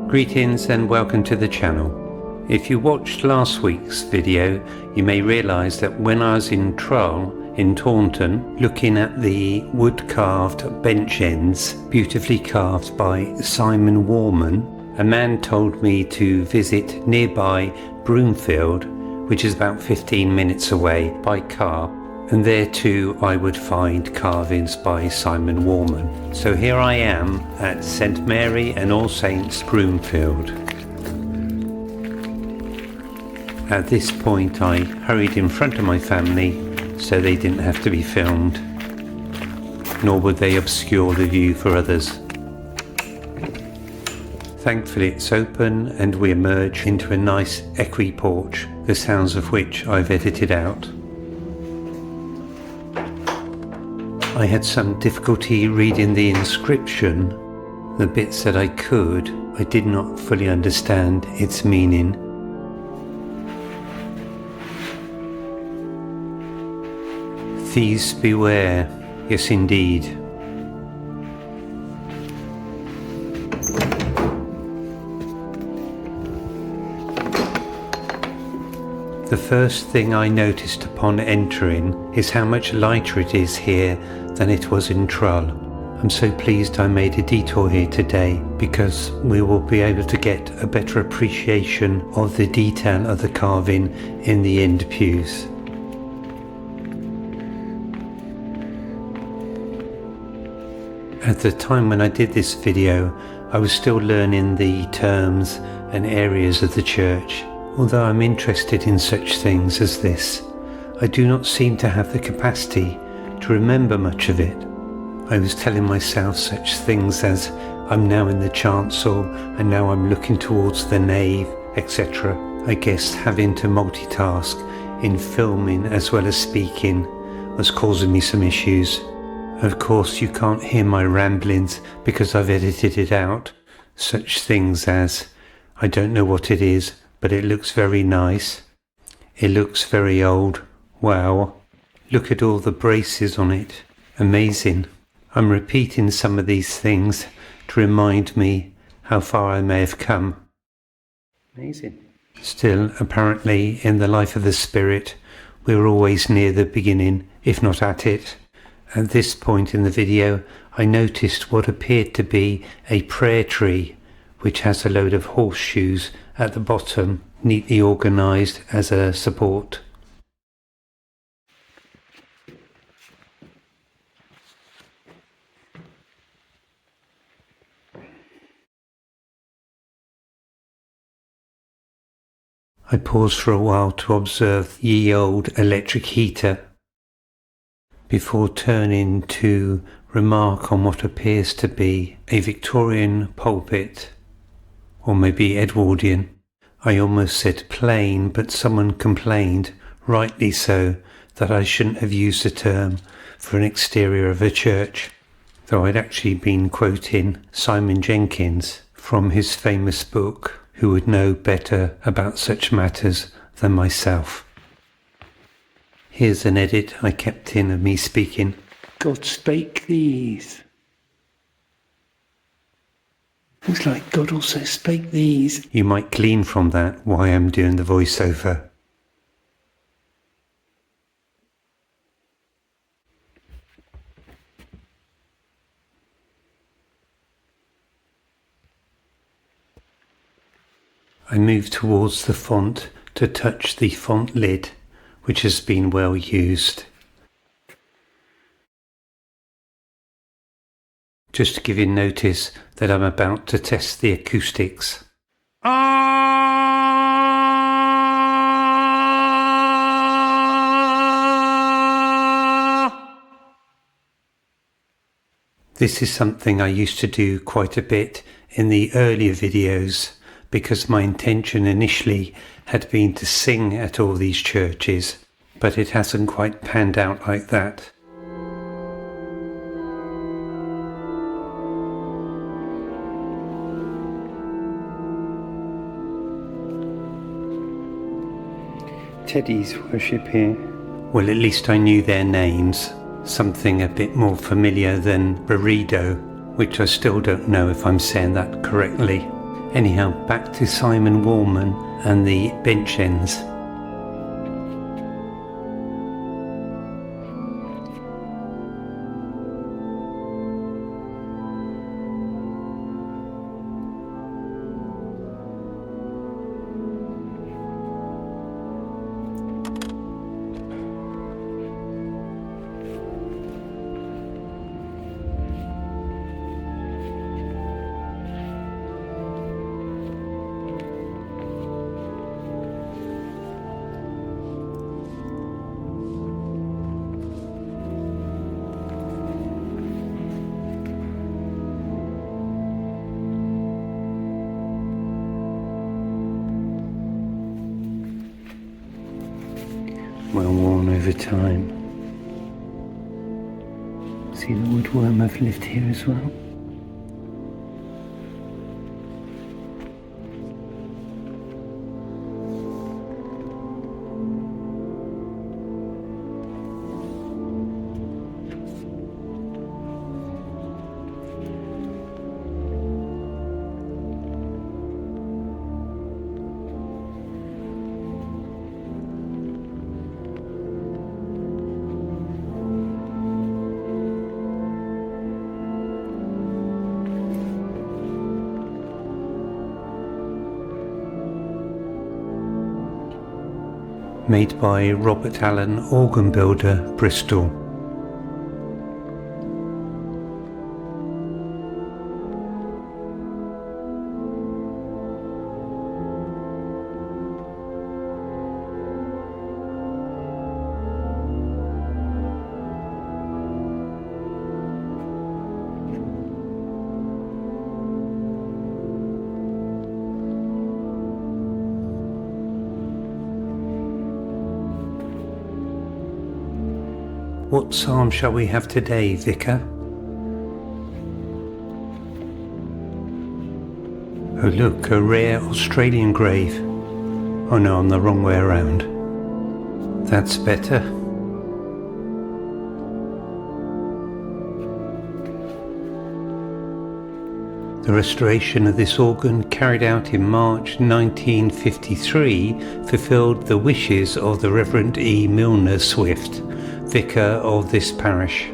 Greetings and welcome to the channel. If you watched last week's video, you may realise that when I was in Trull in Taunton, looking at the wood-carved bench ends, beautifully carved by Simon Warman, a man told me to visit nearby Broomfield, which is about 15 minutes away by car, and there too I would find carvings by Simon Warman. So here I am at St Mary and All Saints Broomfield. At this point I hurried in front of my family so they didn't have to be filmed, nor would they obscure the view for others. Thankfully it's open and we emerge into a nice equi-porch, the sounds of which I've edited out. I had some difficulty reading the inscription. The bits that I could, I did not fully understand its meaning. Thieves beware, yes indeed. The first thing I noticed upon entering is how much lighter it is here than it was in Trull. I'm so pleased I made a detour here today because we will be able to get a better appreciation of the detail of the carving in the end pews. At the time when I did this video, I was still learning the terms and areas of the church. Although I'm interested in such things as this, I do not seem to have the capacity to remember much of it. I was telling myself such things as I'm now in the chancel and now I'm looking towards the nave, etc. I guess having to multitask in filming as well as speaking was causing me some issues. Of course you can't hear my ramblings because I've edited it out. Such things as, I don't know what it is, but it looks very nice. It looks very old. Wow. Look at all the braces on it. Amazing. I'm repeating some of these things to remind me how far I may have come. Amazing. Still, apparently, in the life of the Spirit, we're always near the beginning, if not at it. At this point in the video, I noticed what appeared to be a prayer tree, which has a load of horseshoes at the bottom, neatly organised as a support. I paused for a while to observe the ye old electric heater before turning to remark on what appears to be a Victorian pulpit, or maybe Edwardian. I almost said plain, but someone complained, rightly so, that I shouldn't have used the term for an exterior of a church, though I'd actually been quoting Simon Jenkins from his famous book, Who Would Know Better About Such Matters Than Myself. Here's an edit I kept in of me speaking. God spake these. Looks like God also spake these. You might glean from that why I'm doing the voiceover. I move towards the font to touch the font lid, which has been well used. Just to give you notice that I'm about to test the acoustics. This is something I used to do quite a bit in the earlier videos because my intention initially had been to sing at all these churches, but it hasn't quite panned out like that. Teddy's worship here. Well, at least I knew their names. Something a bit more familiar than burrito, which I still don't know if I'm saying that correctly. Anyhow, back to Simon Warman and the bench ends. Well worn over time. See the woodworm have lived here as well. Made by Robert Allen, organ builder, Bristol. What psalm shall we have today, Vicar? Oh look, a rare Australian grave. Oh no, I'm the wrong way around. That's better. The restoration of this organ, carried out in March 1953, fulfilled the wishes of the Reverend E. Milner Swift, Vicar of this parish.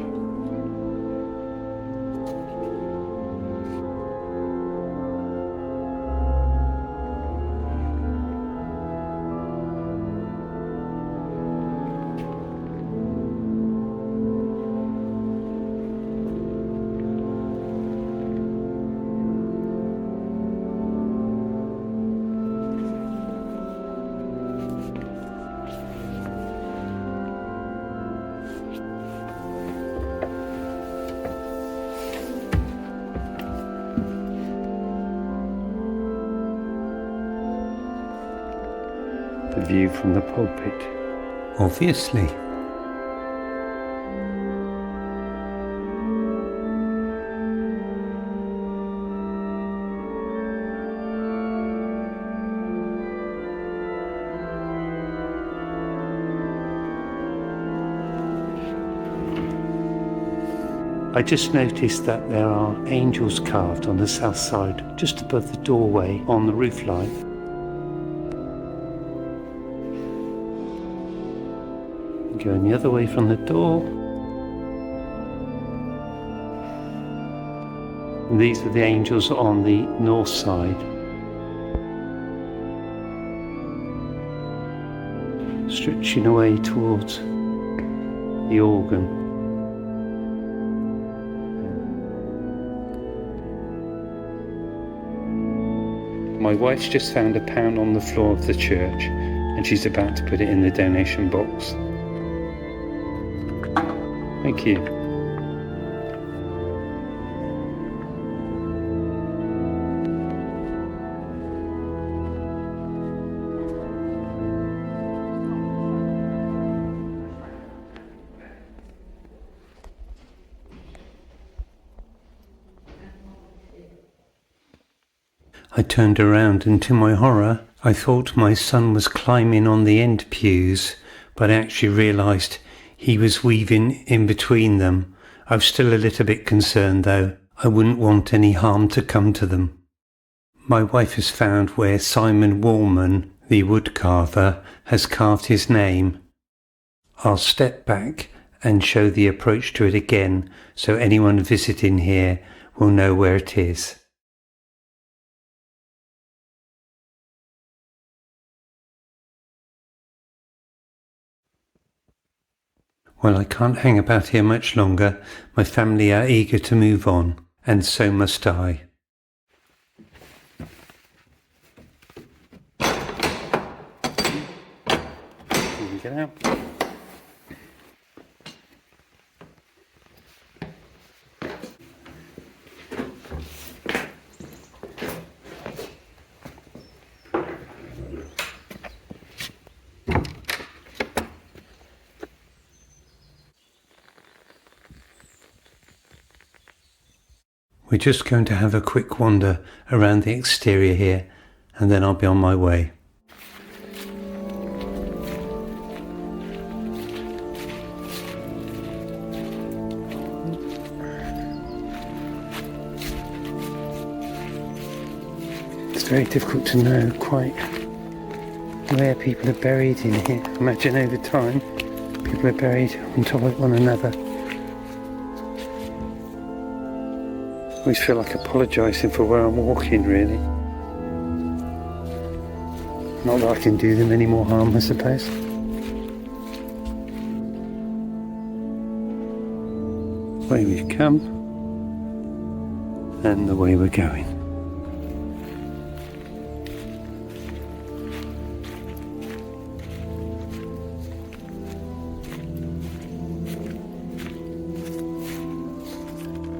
The view from the pulpit. Obviously. I just noticed that there are angels carved on the south side, just above the doorway on the roof line. Going the other way from the door. And these are the angels on the north side. Stretching away towards the organ. My wife's just found £1 on the floor of the church and she's about to put it in the donation box. Thank you. I turned around and to my horror, I thought my son was climbing on the end pews, but I actually realised he was weaving in between them. I was still a little bit concerned though. I wouldn't want any harm to come to them. My wife has found where Simon Warman, the woodcarver, has carved his name. I'll step back and show the approach to it again so anyone visiting here will know where it is. Well, I can't hang about here much longer. My family are eager to move on, and so must I. Get out. We're just going to have a quick wander around the exterior here, and then I'll be on my way. It's very difficult to know quite where people are buried in here. Imagine over time people are buried on top of one another. I always feel like apologising for where I'm walking, really. Not that I can do them any more harm, I suppose. Way we've come and the way we're going.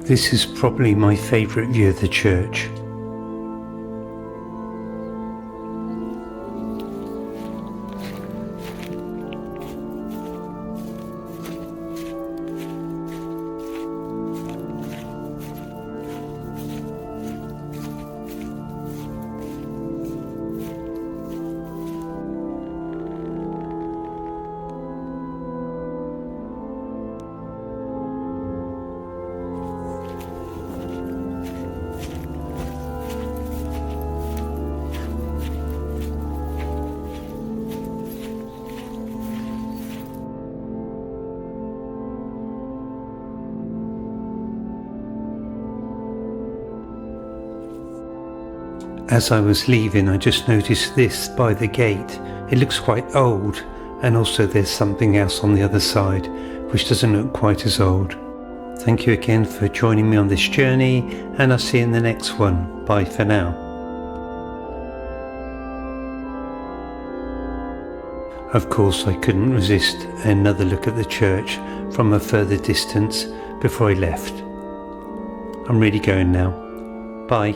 This is probably my favourite view of the church. As I was leaving, I just noticed this by the gate. It looks quite old, and also there's something else on the other side which doesn't look quite as old. Thank you again for joining me on this journey, and I'll see you in the next one. Bye for now. Of course, I couldn't resist another look at the church from a further distance before I left. I'm really going now. Bye.